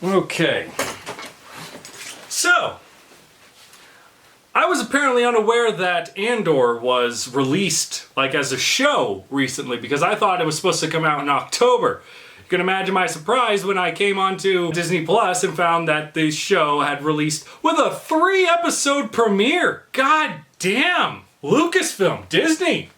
Okay. So, I was apparently unaware that Andor was released like as a show recently because I thought it was supposed to come out in October. You can imagine my surprise when I came onto Disney Plus and found that the show had released with a 3-episode premiere. God damn! Lucasfilm, Disney!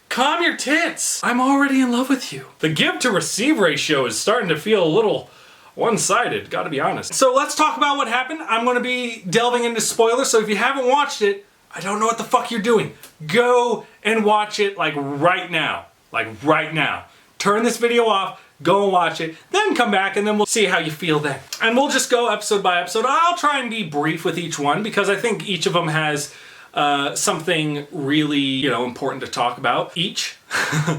Calm your tits! I'm already in love with you. The give to receive ratio is starting to feel a little one-sided, gotta be honest. So let's talk about what happened. I'm gonna be delving into spoilers, so if you haven't watched it, I don't know what the fuck you're doing. Go and watch it like right now. Like right now. Turn this video off, go and watch it, then come back and then we'll see how you feel then. And we'll just go episode by episode. I'll try and be brief with each one because I think each of them has something really, important to talk about each.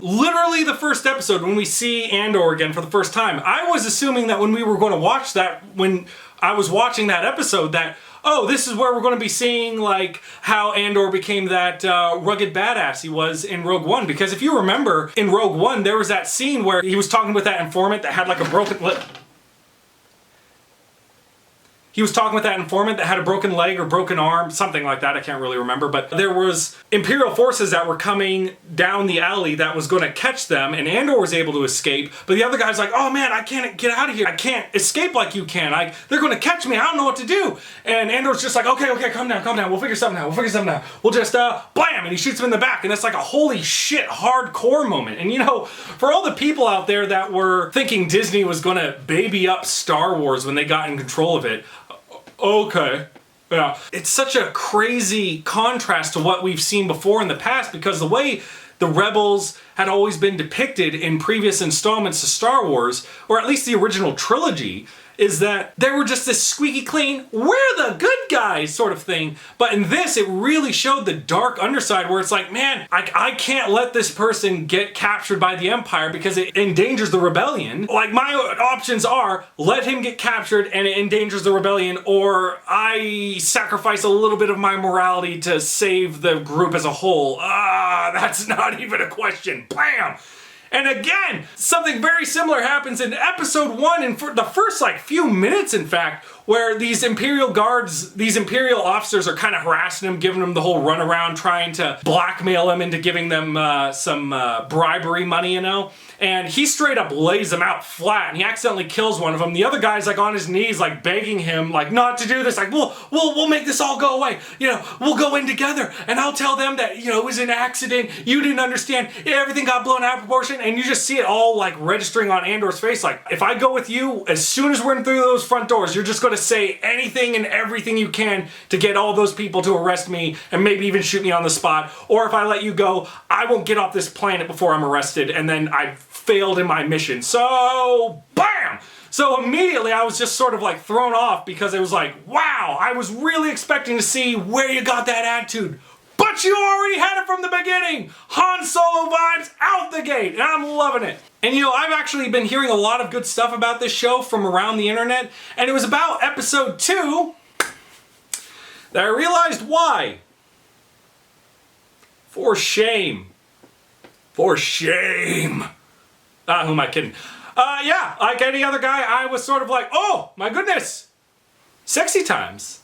Literally the first episode when we see Andor again for the first time, I was assuming that when we were going to watch that, when I was watching that episode that, oh, this is where we're going to be seeing like how Andor became that rugged badass he was in Rogue One. Because if you remember in Rogue One, there was that scene where he was talking with that informant that had like a broken lip. He was talking with that informant that had a broken leg or broken arm, something like that, I can't really remember. But there was Imperial forces that were coming down the alley that was going to catch them, and Andor was able to escape. But the other guy's like, oh man, I can't get out of here. I can't escape like you can. They're going to catch me. I don't know what to do. And Andor's just like, okay, calm down. We'll figure something out. We'll just, blam, and he shoots him in the back. And that's like a holy shit hardcore moment. And for all the people out there that were thinking Disney was going to baby up Star Wars when they got in control of it, okay. Yeah. It's such a crazy contrast to what we've seen before in the past because the way the Rebels had always been depicted in previous installments of Star Wars, or at least the original trilogy, is that they were just this squeaky clean, we're the good guys sort of thing. But in this, it really showed the dark underside where it's like, man, I can't let this person get captured by the Empire because it endangers the rebellion. Like, my options are, let him get captured and it endangers the rebellion, or I sacrifice a little bit of my morality to save the group as a whole. That's not even a question. Bam! And again, something very similar happens in episode 1 and for the first few minutes, in fact, where these Imperial guards, these Imperial officers are kind of harassing him, giving him the whole runaround, trying to blackmail him into giving them some bribery money, And he straight up lays them out flat and he accidentally kills one of them. The other guy's on his knees begging him not to do this. We'll make this all go away. We'll go in together and I'll tell them that, it was an accident. You didn't understand. Everything got blown out of proportion. And you just see it all registering on Andor's face. If I go with you, as soon as we're in through those front doors, you're just going to say anything and everything you can to get all those people to arrest me and maybe even shoot me on the spot. Or if I let you go, I won't get off this planet before I'm arrested. And then I failed in my mission. So, bam! So immediately I was just sort of thrown off because it was wow, I was really expecting to see where you got that attitude. But you already had it from the beginning! Han Solo vibes out the gate, and I'm loving it. And I've actually been hearing a lot of good stuff about this show from around the internet, and it was about episode 2 that I realized why. For shame. For shame. Who am I kidding? Yeah, like any other guy, I was sort of oh, my goodness. Sexy times.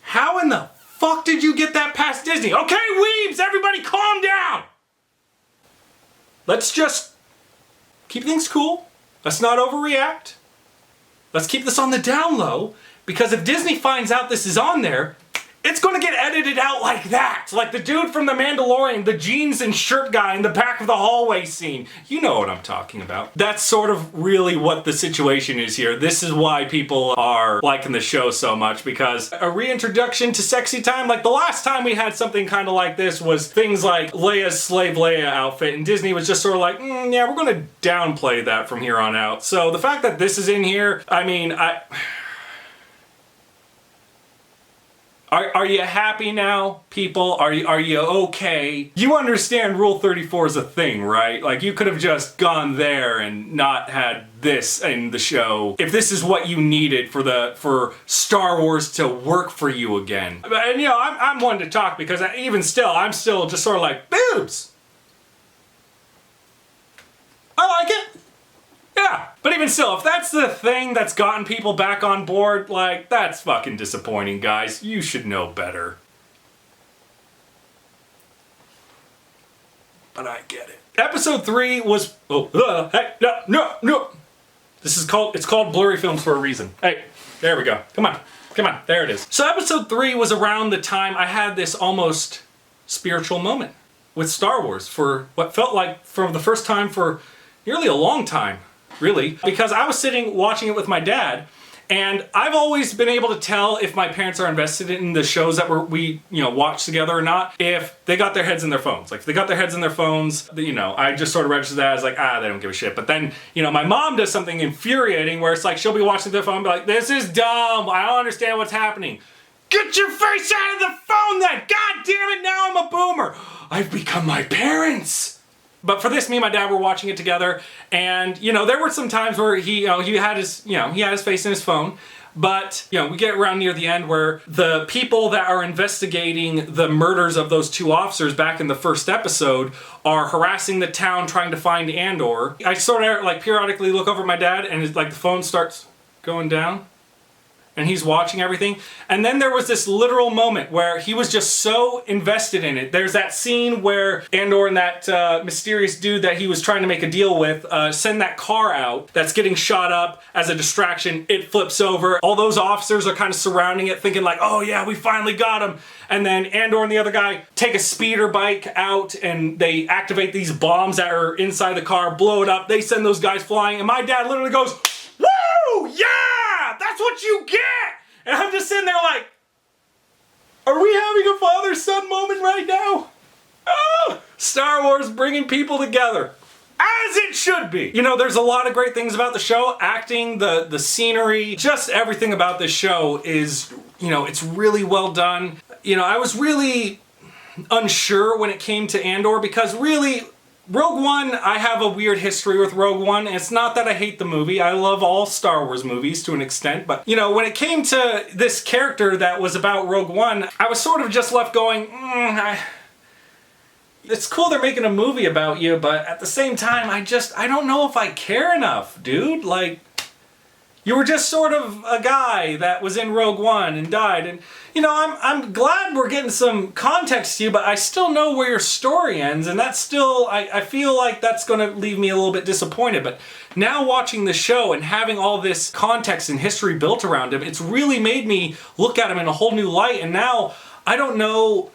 How in the fuck did you get that past Disney? Okay, weebs, everybody calm down. Let's just keep things cool. Let's not overreact. Let's keep this on the down low, because if Disney finds out this is on there, it's gonna get edited out like that. Like the dude from The Mandalorian, the jeans and shirt guy in the back of the hallway scene. You know what I'm talking about. That's sort of really what the situation is here. This is why people are liking the show so much, because a reintroduction to sexy time, like the last time we had something kind of like this was things like Leia's Slave Leia outfit, and Disney was just sort of like, yeah, we're gonna downplay that from here on out. So the fact that this is in here, I mean, Are you happy now, people? Are you okay? You understand Rule 34 is a thing, right? Like, you could have just gone there and not had this in the show if this is what you needed for Star Wars to work for you again. And I'm one to talk, because even still, I'm still just sort of like, boobs! I like it. Yeah, but even still, if that's the thing that's gotten people back on board, like, that's fucking disappointing, guys. You should know better. But I get it. Episode 3 was... Oh, hey, no. It's called Blurry Films for a reason. Hey, there we go. Come on, there it is. So episode 3 was around the time I had this almost spiritual moment with Star Wars for what felt like for the first time for nearly a long time, really. Because I was sitting watching it with my dad, and I've always been able to tell if my parents are invested in the shows that we watch together or not, if they got their heads in their phones. Like, if they got their heads in their phones, I just sort of register that as like, they don't give a shit. But then, my mom does something infuriating where it's like, she'll be watching their phone and be like, this is dumb, I don't understand what's happening. Get your face out of the phone then! God damn it, now I'm a boomer! I've become my parents! But for this, me and my dad were watching it together, and there were some times where he had his face in his phone. But we get around near the end where the people that are investigating the murders of those 2 officers back in the first episode are harassing the town trying to find Andor. I sort of like periodically look over at my dad, and it's like the phone starts going down. And he's watching everything. And then there was this literal moment where he was just so invested in it. There's that scene where Andor and that mysterious dude that he was trying to make a deal with send that car out that's getting shot up as a distraction. It flips over. All those officers are kind of surrounding it thinking like, oh yeah, we finally got him. And then Andor and the other guy take a speeder bike out and they activate these bombs that are inside the car, blow it up. They send those guys flying. And my dad literally goes, woo! Yeah! That's what you get! And I'm just sitting there like, are we having a father-son moment right now? Oh, Star Wars bringing people together. As it should be. There's a lot of great things about the show. Acting, the scenery, just everything about this show is, it's really well done. I was really unsure when it came to Andor because really, Rogue One, I have a weird history with Rogue One. It's not that I hate the movie. I love all Star Wars movies to an extent. But, when it came to this character that was about Rogue One, I was sort of just left going, it's cool they're making a movie about you, but at the same time, I don't know if I care enough, dude. Like, you were just sort of a guy that was in Rogue One and died. And, I'm glad we're getting some context to you, but I still know where your story ends. And that's still, I feel like that's going to leave me a little bit disappointed. But now watching the show and having all this context and history built around him, it's really made me look at him in a whole new light. And now, I don't know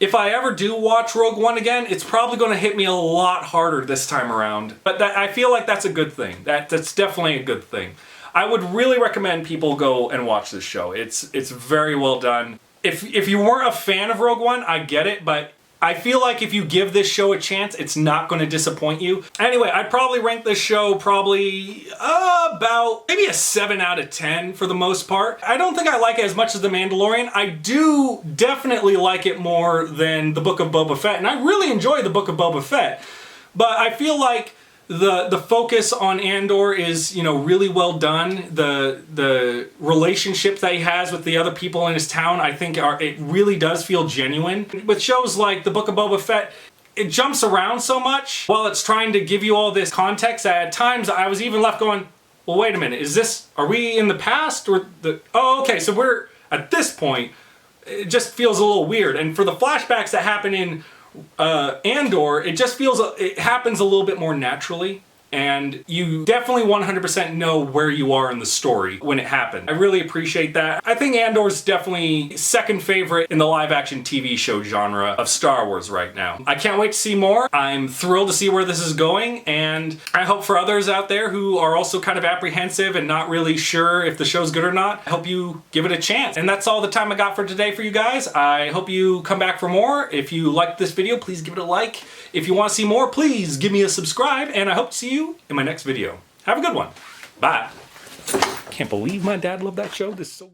if I ever do watch Rogue One again, it's probably going to hit me a lot harder this time around. But I feel like that's a good thing. That's definitely a good thing. I would really recommend people go and watch this show. It's very well done. If you weren't a fan of Rogue One, I get it, but I feel like if you give this show a chance, it's not going to disappoint you. Anyway, I'd probably rank this show about maybe a 7 out of 10 for the most part. I don't think I like it as much as The Mandalorian. I do definitely like it more than The Book of Boba Fett, and I really enjoy The Book of Boba Fett. But I feel like the focus on Andor is, really well done. The relationships that he has with the other people in his town, I think it really does feel genuine. With shows like The Book of Boba Fett, it jumps around so much while it's trying to give you all this context that at times I was even left going, well, wait a minute, are we in the past or okay, so we're at this point. It just feels a little weird. And for the flashbacks that happen in Andor, it happens a little bit more naturally, and you definitely 100% know where you are in the story when it happened. I really appreciate that. I think Andor's definitely second favorite in the live-action TV show genre of Star Wars right now. I can't wait to see more. I'm thrilled to see where this is going, and I hope for others out there who are also kind of apprehensive and not really sure if the show's good or not, I hope you give it a chance. And that's all the time I got for today for you guys. I hope you come back for more. If you liked this video, please give it a like. If you want to see more, please give me a subscribe, and I hope to see you in my next video. Have a good one. Bye. Can't believe my dad loved that show. This is so